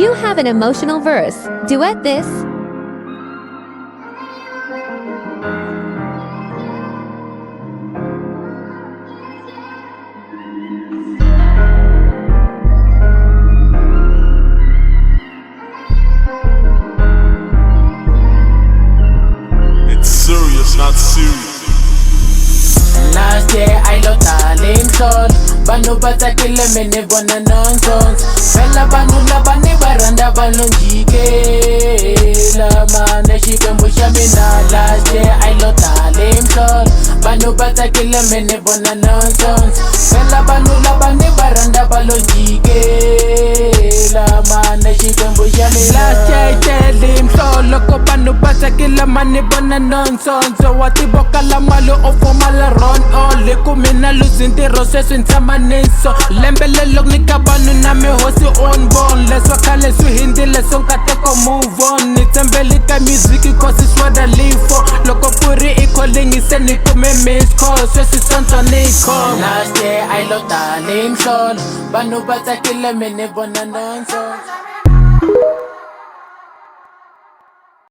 you have an emotional verse, duet this. It's serious, not serious. Last year I lost darling soul. Banu batakile mene bona nonsense. Fela banu labani baranda balonjike. La mane shikembu shamina. Last year I lost darling soul. Banu batakile mene bona nonsense. Fela banu labani baranda balonjike. La mane shikembu shamina. Last year darling soul. Loko banu batakile mane bona nonsense. Wati boka la malo ofomala ron. Ole kumina luzinti rose swintsamaniso lembe lelok nikabanu na mihosi on born leswa khale swihindi leso nkateko move on nitsembeli ka music cause it's what I live for loko kuri ikholingise nikume miss call swesisonto nikho. Last year I lost darling soul banu batsakile mene bona nonsense.